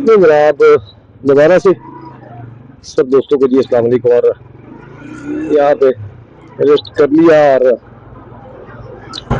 तो जनाब दोबारा से सब दोस्तों को जी अस्सलाम वालेकुम। और यहाँ पे रेस्ट कर लिया और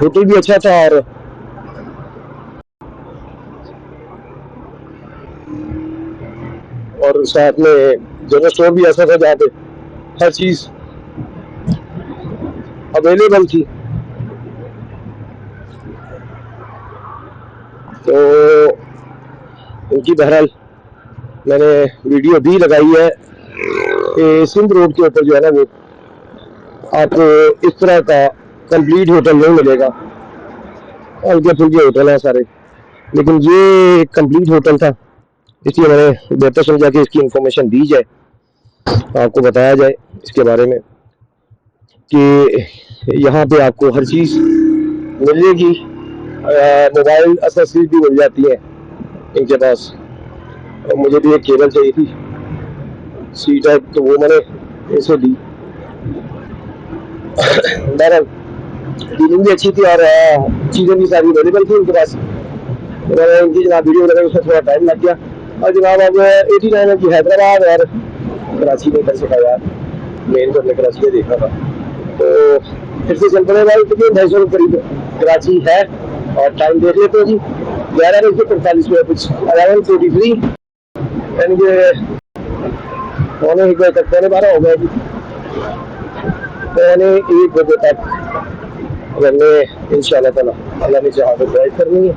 होटल भी अच्छा था और साथ में जनरल स्टोर भी ऐसा था जहाँ पे हर चीज अवेलेबल थी। तो इनकी बहरहाल मैंने वीडियो भी लगाई है कि सिंध रोड के ऊपर जो है ना वो आपको इस तरह का कंप्लीट होटल नहीं मिलेगा। हल्के फुल्के होटल हैं सारे, लेकिन ये कंप्लीट होटल था, इसलिए मैंने बेहतर समझा कि इसकी इंफॉर्मेशन दी जाए, आपको बताया जाए इसके बारे में कि यहाँ पे आपको हर चीज़ मिलेगी। मोबाइल एसेसरीज भी मिल जाती है इनके पास। और मुझे भी एक केबल चाहिए थी सी टाइप, तो वो मैंने इनसे दी। बहरहाल डीलिंग भी अच्छी थी और चीज़ें भी सारी अवेलेबल थी उनके पास। तो मैंने इनकी जनाब वीडियो बनाई, उसमें थोड़ा टाइम लग गया। और जनाब अब 89 की हैदराबाद और कराची में कर सका यार, मेन तो कराची में देखा था। तो फिर से चल पड़े भाई, क्योंकि 250 के करीब कराची है। और टाइम देख लेते हैं जी, 11:45 कुछ 11:43, यानी कि पौने 1 बजे तक, पौने 12 हो गए जी। पौने 1 बजे तक हमने इंशाल्लाह ताला अल्लाह ने चाहा तो ड्राइव करनी है।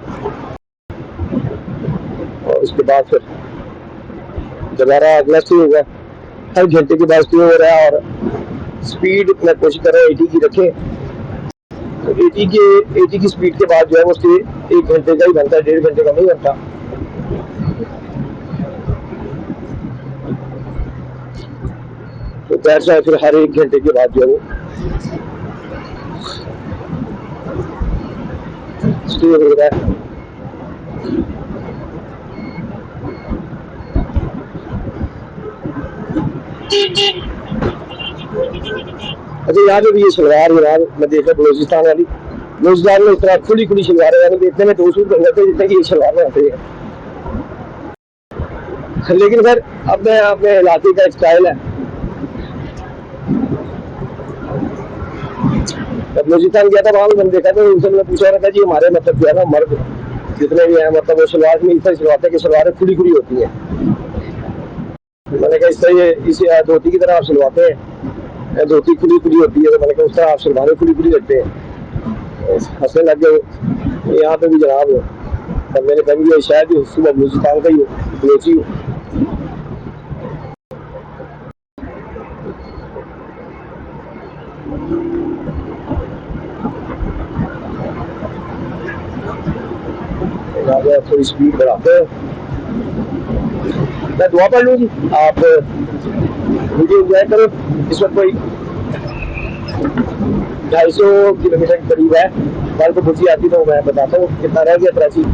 और उसके बाद फिर दोबारा अगला स्टे होगा। हर घंटे के बाद स्टे हो रहा है और स्पीड मैं कोशिश कर रहा हूँ 80 की रखें। तो 80 की स्पीड के बाद जो है वो स्टे 1 घंटे का ही बनता है, 1.5 घंटे का नहीं बनता। तो दैट्स व्हाई फिर हर 1 घंटे के बाद जो है वो स्टे हो रहा है। अच्छा, यहाँ पे भी ये शलवार जनाब मैं देखा बलोचिस्तान वाली, बलोचिस्तान में इस तरह खुली खुली शलवार है, यानी देखने में 2 सूट बन जाते हैं जितने की ये शलवार में आते हैं। लेकिन फिर अपने अपने इलाके का एक स्टाइल है। बलोचिस्तान गया था, वहां भी मैंने देखा था, उनसे मैंने पूछा था जी हमारे मतलब जो है ना मर्द जितने भी हैं, मतलब वो शलवार में इस तरह सिलवाते हैं कि शलवारें खुली खुली होती हैं। मैंने कहा इस तरह ये इसे धोती की तरह आप सिलवाते हैं, धोती खुली खुली होती है, तो मैंने कहा उस तरह आप शलवारें खुली खुली रखते हैं। हंसने लग गए। यहाँ पे भी जनाब तब मैंने कहा शायद सुबह बलूचिस्तान का ही हो, बलोची हो। थोड़ी स्पीड बढ़ाते हैं। मैं दुआ पढ़ लूँ जी, आप वीडियो एंजॉय करो। इस वक्त कोई 250 किलोमीटर के करीब है। कल को बुझी आती तो मैं बताता हूँ कितना रह गया कराची।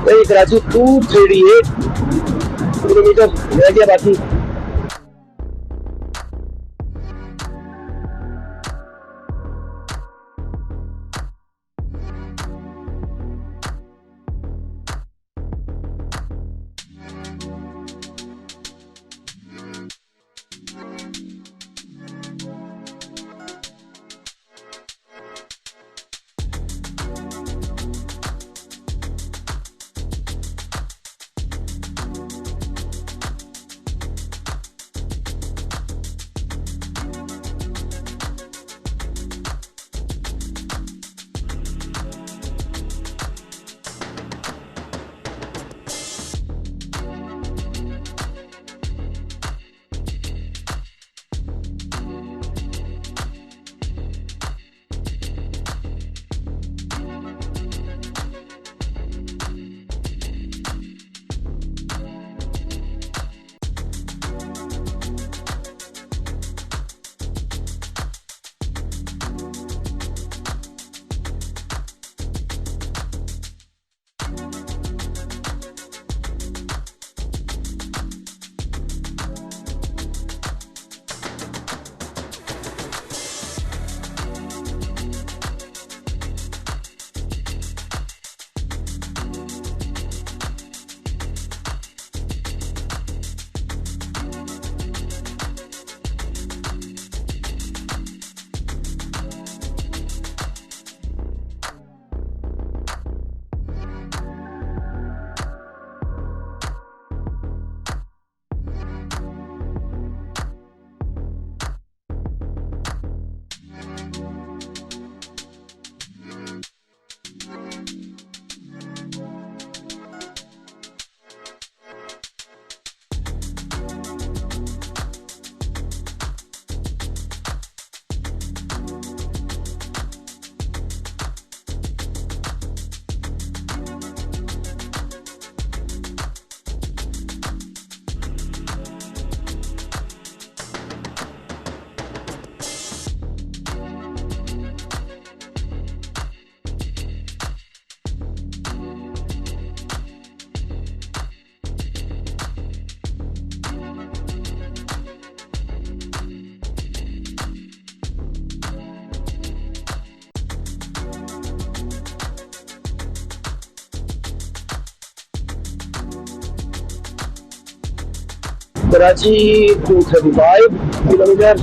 ये कराची 238 किलोमीटर रह गया बाकी। कराची 235 किलोमीटर।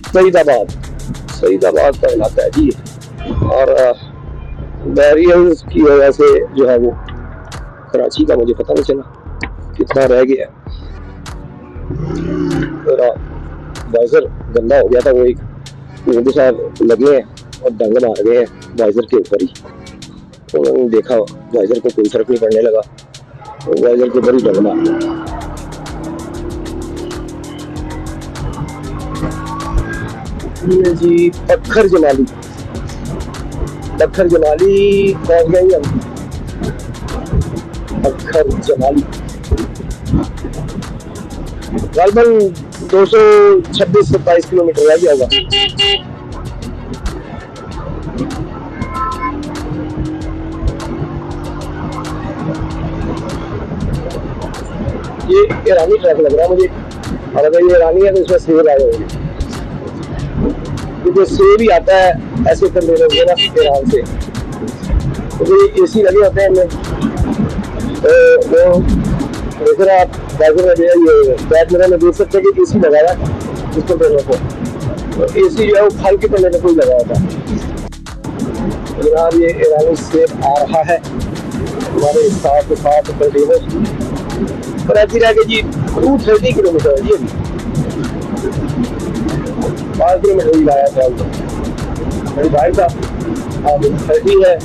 सईदाबाद, सईदाबाद का इलाका है जी। और बैरियर्स की वजह से जो है वो कराची का मुझे पता नहीं चला कितना रह गया। मेरा वाइजर गंदा हो गया था, वो एक उनके साथ लगे हैं और डंग मार गए हैं वाइजर के ऊपर ही। तो मैंने देखा वाइजर को कोई फर्क नहीं पड़ने लगा, तो वाइजर के ऊपर ही डंग मार गया। ये जी पत्थर जमाली, पत्थर जमाली पहुंच गए हम। पत्थर जमाली लगभग 226-27 किलोमीटर रह गया होगा। ये ईरानी ट्रक लग रहा है मुझे, और अगर ये ईरानी है तो इसमें सेब आए होंगे, क्योंकि सेब ही आता है ऐसे कंटेनर में ना ईरान से। तो ये एसी लगे होते हैं इनमें, तो वो देख रहे आप बाजू में ये बैक मिरर में देख सकते हैं कि एसी लगा है इस कंटेनर को। तो एसी जो है वो फल के कंटेनर को ही लगा होता है। जनाब ये ईरानी सेब आ रहा है हमारे साथ कंटेनर। कराची रह के जी 230 किलोमीटर है जी, अभी 5 किलोमीटर ही लाया था। मेरी भाई का अब 30 है,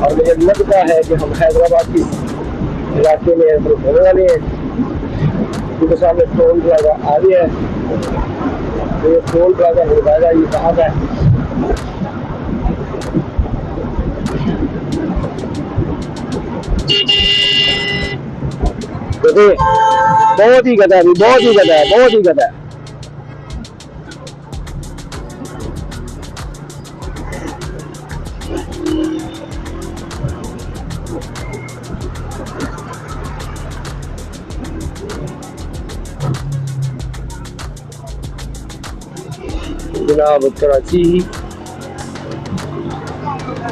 और मुझे लगता है कि हम हैदराबाद की इलाके में एंटर होने वाले हैं, क्योंकि सामने टोल प्लाजा आ गया है। तो ये टोल प्लाजा हो जाएगा, ये कहाँ का है? देखिए बहुत ही गधा है, बहुत ही गधा है, बहुत ही गधा है। जनाब कराची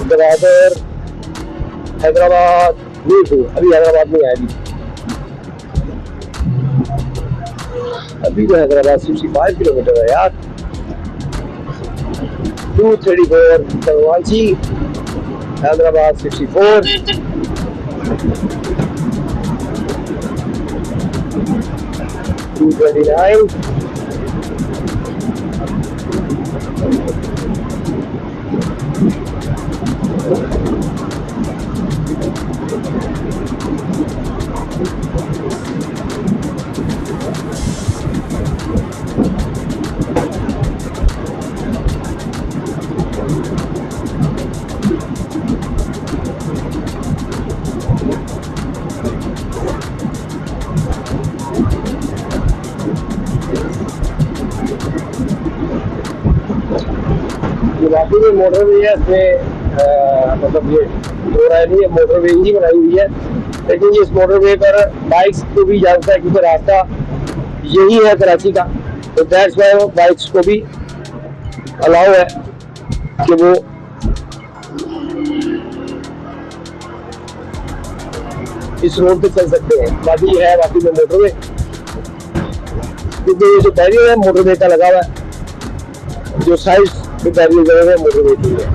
ग्वादर हैदराबाद नहीं, अभी हैदराबाद नहीं आएगी, अभी तो हैदराबाद 65 किलोमीटर है यार। 234 कराची हैदराबाद 64। 229 वाकई में मोटरवे है, इसमें मतलब ये हो रहा नहीं है, मोटरवे ही बनाई हुई है, लेकिन ये इस मोटरवे पर बाइक्स को भी जाता है क्योंकि रास्ता यही है कराची का। तो दैट्स व्हाई वो बाइक्स को भी अलाउ है कि वो इस रोड पे चल सकते हैं। बाकी है वाकई में मोटरवे, क्योंकि ये जो बैरियर है मोटरवे का लगा हुआ है, जो साइड पे बैरियर लगा है मोटरवे की है।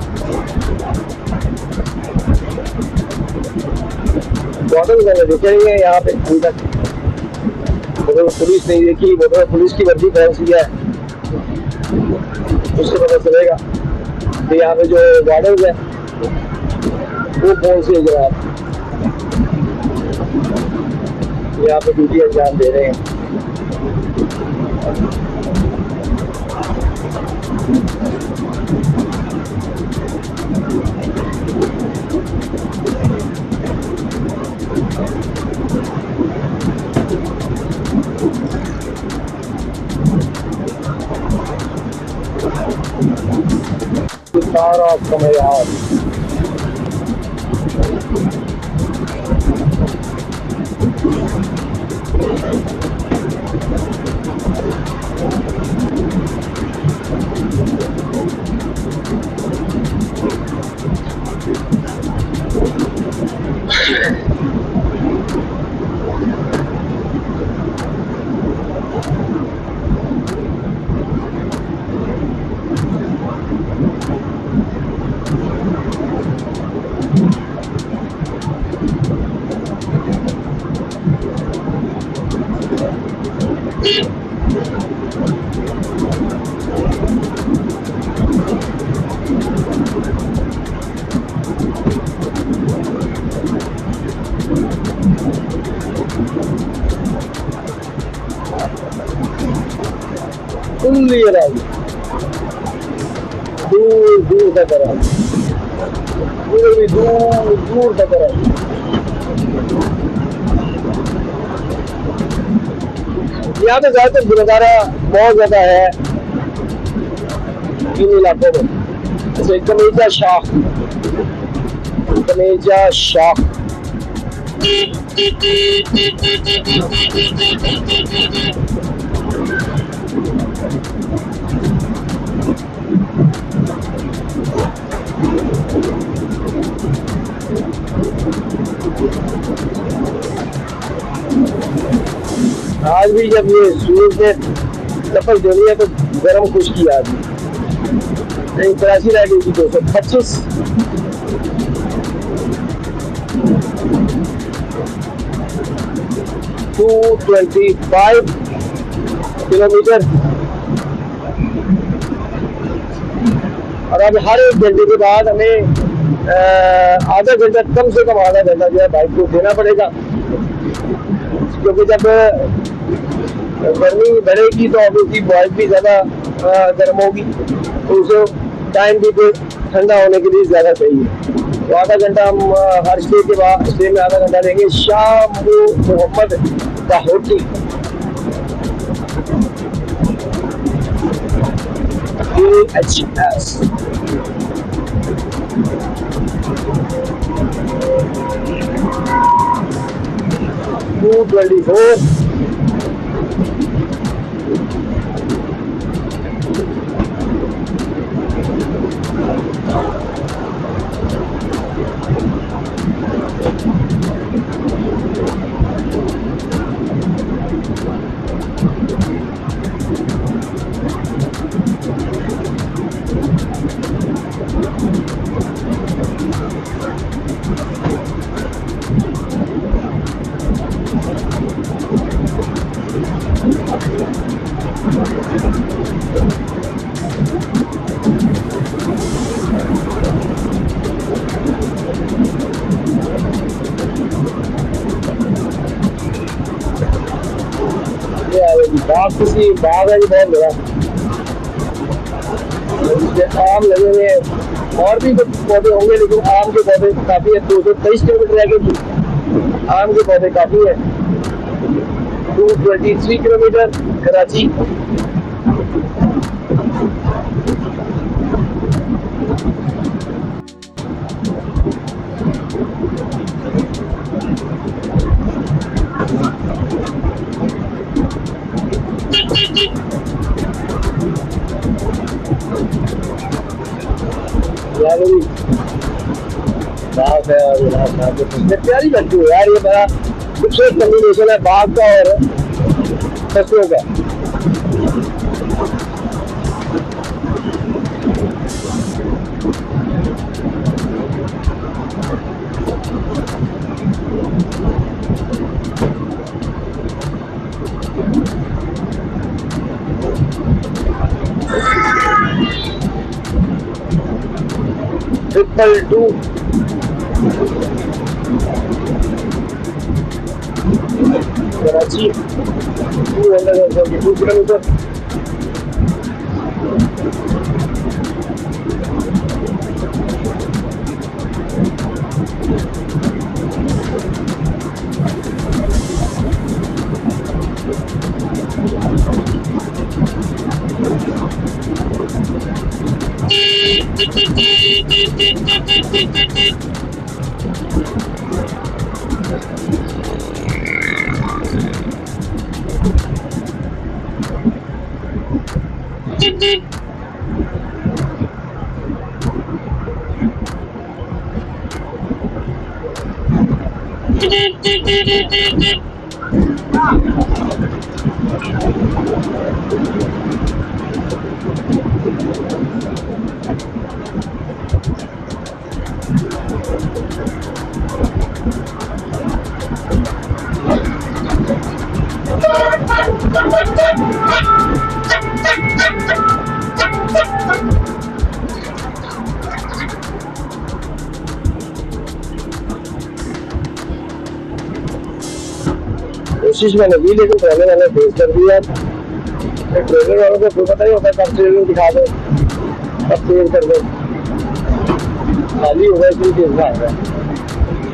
बॉर्डर मैंने देखे नहीं है यहाँ पे अभी तक, मोटर पुलिस नहीं देखी। मोटर पुलिस की वर्दी कौन सी है उससे पता चलेगा कि यहाँ पे जो गार्डन है वो कौन सी है। जनाब यहाँ पे ड्यूटी अंजाम दे रहे हैं। सारा समय यार फुल क्लियर आ गई, दूर दूर तक आ रहा, पूरे भी दूर दूर तक आ रहा। यहाँ पे ज्यादातर नजारा बहुत ज्यादा है इन इलाकों में, जैसे कमेजा शाख, कमेजा शाख। आज भी जब ये सूरज ने तपश देनी है तो गर्म खुशकी आ गई। नहीं, कराची रह गई थी 225, 225 किलोमीटर। और अब हर एक घंटे के बाद हमें आधा घंटा, कम से कम आधा घंटा जो है बाइक को देना पड़ेगा, क्योंकि जब गर्मी बढ़ेगी तो ऑब्वियसली बाइक भी ज़्यादा गर्म होगी, तो उसे टाइम भी फिर ठंडा होने के लिए ज़्यादा चाहिए। तो आधा घंटा हम हर स्टे के बाद, स्टे में आधा घंटा देंगे। शाह मोहम्मद का होटल AHS $224। बाग, किसी बाग है बहुत बड़ा, आम लगे हुए हैं, और भी कुछ पौधे होंगे, लेकिन आम के पौधे काफी है। 223 किलोमीटर रह गए, आम के पौधे काफी है। 223 किलोमीटर कराची। प्यारी लगती है यार, ये बड़ा खूबसूरत कॉम्बिनेशन है बाग का और फसलों का। Triple two Karachi 242 kilometre. कोशिश मैंने की, लेकिन पहले मैंने फेस कर दिया। ट्रेलर वालों को कोई पता नहीं होता कब ट्रेलर दिखा दो, कब सेव कर दो, खाली होगा इसलिए देखना है।